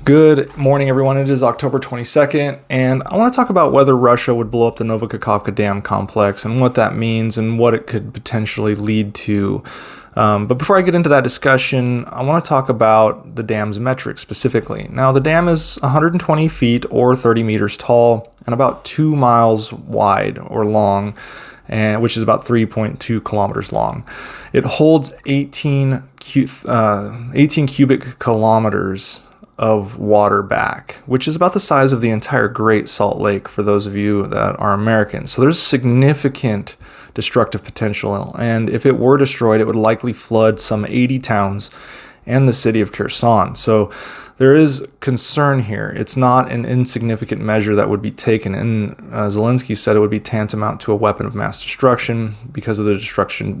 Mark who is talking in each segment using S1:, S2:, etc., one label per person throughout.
S1: Good morning, everyone. It is October 22nd, and I want to talk about whether Russia would blow up the Kakhovha Dam complex and what that means and what it could potentially lead to. But before I get into that discussion, I want to talk about the dam's metrics specifically. Now, the dam is 120 feet or 30 meters tall and about 2 miles wide or long, which is about 3.2 kilometers long. It holds 18 cubic kilometers of water back, which is about the size of the entire Great Salt Lake for those of you that are American. So there's significant destructive potential, and if it were destroyed, it would likely flood some 80 towns and the city of Kherson. So there is concern here. It's not an insignificant measure that would be taken, and Zelensky said it would be tantamount to a weapon of mass destruction because of the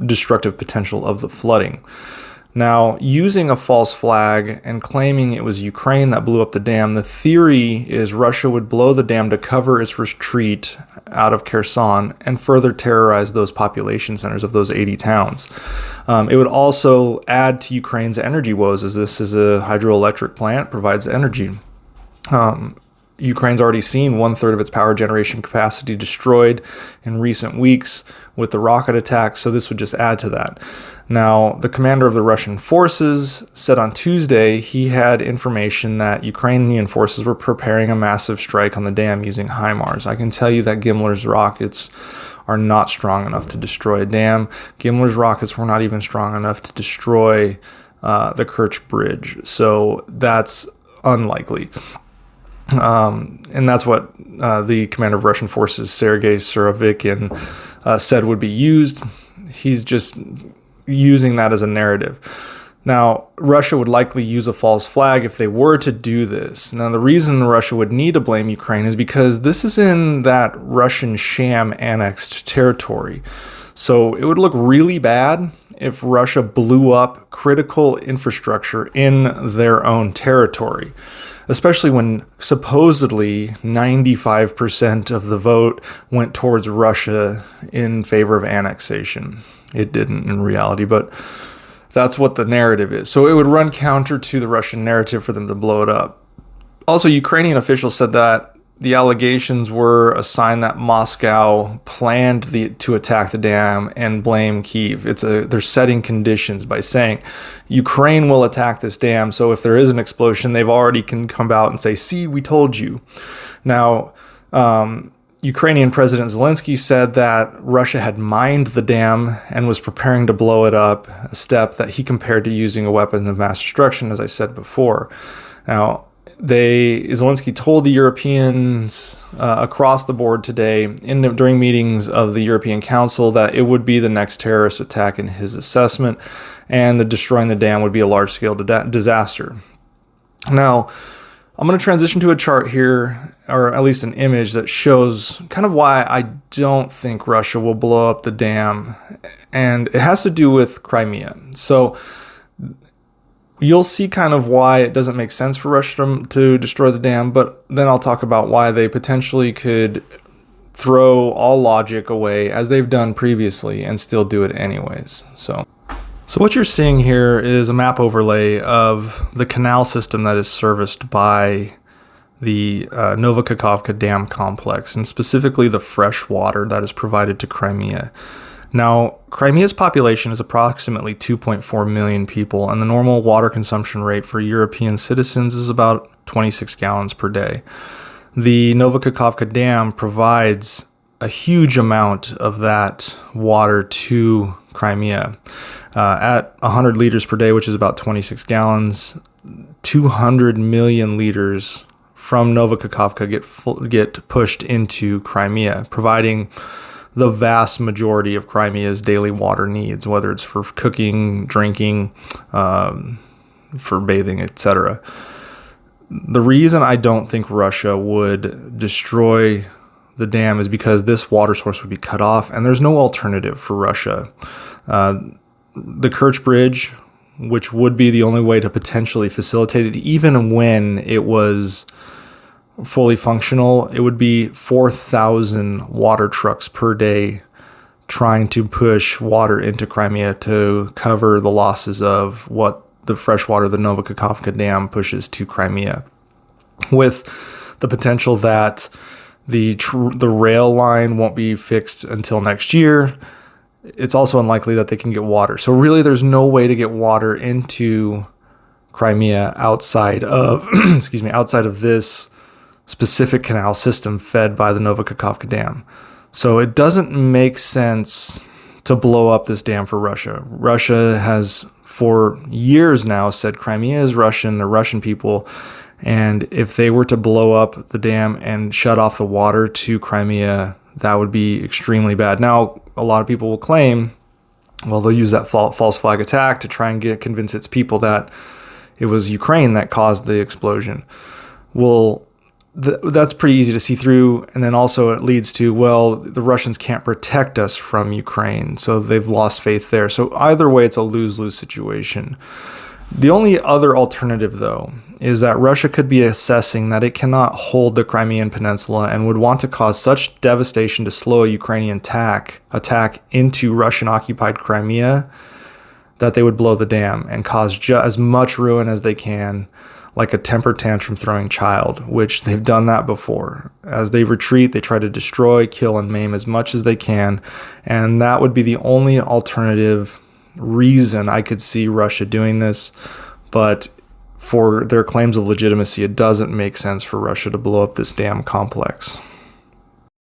S1: destructive potential of the flooding. Now, using a false flag and claiming it was Ukraine that blew up the dam, the theory is Russia would blow the dam to cover its retreat out of Kherson and further terrorize those population centers of those 80 towns. It would also add to Ukraine's energy woes, as this is a hydroelectric plant, provides energy. Ukraine's already seen 1/3 of its power generation capacity destroyed in recent weeks with the rocket attacks, so this would just add to that. Now, the commander of the Russian forces said on Tuesday he had information that Ukrainian forces were preparing a massive strike on the dam using HIMARS. I can tell you that Gimler's rockets are not strong enough to destroy a dam. Gimler's rockets were not even strong enough to destroy the Kerch Bridge, so that's unlikely. And that's what the commander of Russian forces, Sergei Surovikin, said would be used. He's just using that as a narrative. Now, Russia would likely use a false flag if they were to do this. Now, the reason Russia would need to blame Ukraine is because this is in that Russian sham annexed territory. So it would look really bad if Russia blew up critical infrastructure in their own territory, especially when supposedly 95% of the vote went towards Russia in favor of annexation. It didn't in reality, but that's what the narrative is. So it would run counter to the Russian narrative for them to blow it up. Also, Ukrainian officials said that the allegations were a sign that Moscow planned to attack the dam and blame Kyiv. They're setting conditions by saying Ukraine will attack this dam. So if there is an explosion, they've already can come out and say, "See, we told you." Now, Ukrainian President Zelensky said that Russia had mined the dam and was preparing to blow it up, a step that he compared to using a weapon of mass destruction, as I said before. Now, Zelensky told the Europeans across the board today during meetings of the European Council that it would be the next terrorist attack in his assessment, and destroying the dam would be a large-scale disaster. Now, I'm going to transition to a chart here, or at least an image that shows kind of why I don't think Russia will blow up the dam, and it has to do with Crimea. So you'll see kind of why it doesn't make sense for Russia to destroy the dam, but then I'll talk about why they potentially could throw all logic away, as they've done previously, and still do it anyways. So what you're seeing here is a map overlay of the canal system that is serviced by the Kakhovha Dam complex, and specifically the fresh water that is provided to Crimea. Now, Crimea's population is approximately 2.4 million people, and the normal water consumption rate for European citizens is about 26 gallons per day. The Kakhovha Dam provides a huge amount of that water to Crimea. At 100 liters per day, which is about 26 gallons, 200 million liters from Kakhovha get pushed into Crimea, providing the vast majority of Crimea's daily water needs, whether it's for cooking, drinking, for bathing, etc. The reason I don't think Russia would destroy the dam is because this water source would be cut off, and there's no alternative for Russia. The Kerch Bridge, which would be the only way to potentially facilitate it, even when it was fully functional, it would be 4,000 water trucks per day trying to push water into Crimea to cover the losses of what the fresh water the Kakhovha Dam pushes to Crimea. with the potential that the rail line won't be fixed until next year. It's also unlikely that they can get water. So really, there's no way to get water into Crimea outside of outside of this specific canal system fed by the Kakhovha Dam. So it doesn't make sense to blow up this dam for Russia. Russia has for years now said Crimea is Russian, the Russian people, and if they were to blow up the dam and shut off the water to Crimea, that would be extremely bad. Now, a lot of people will claim, well, they'll use that false flag attack to try and convince its people that it was Ukraine that caused the explosion. Well, that's pretty easy to see through. And then also it leads to, well, the Russians can't protect us from Ukraine, so they've lost faith there. So either way, it's a lose-lose situation. The only other alternative, though, is that Russia could be assessing that it cannot hold the Crimean Peninsula and would want to cause such devastation to slow a Ukrainian attack into Russian-occupied Crimea that they would blow the dam and cause as much ruin as they can, like a temper tantrum throwing child, which they've done that before. As they retreat, they try to destroy, kill, and maim as much as they can, and that would be the only alternative reason I could see Russia doing this. But for their claims of legitimacy, it doesn't make sense for Russia to blow up this dam complex.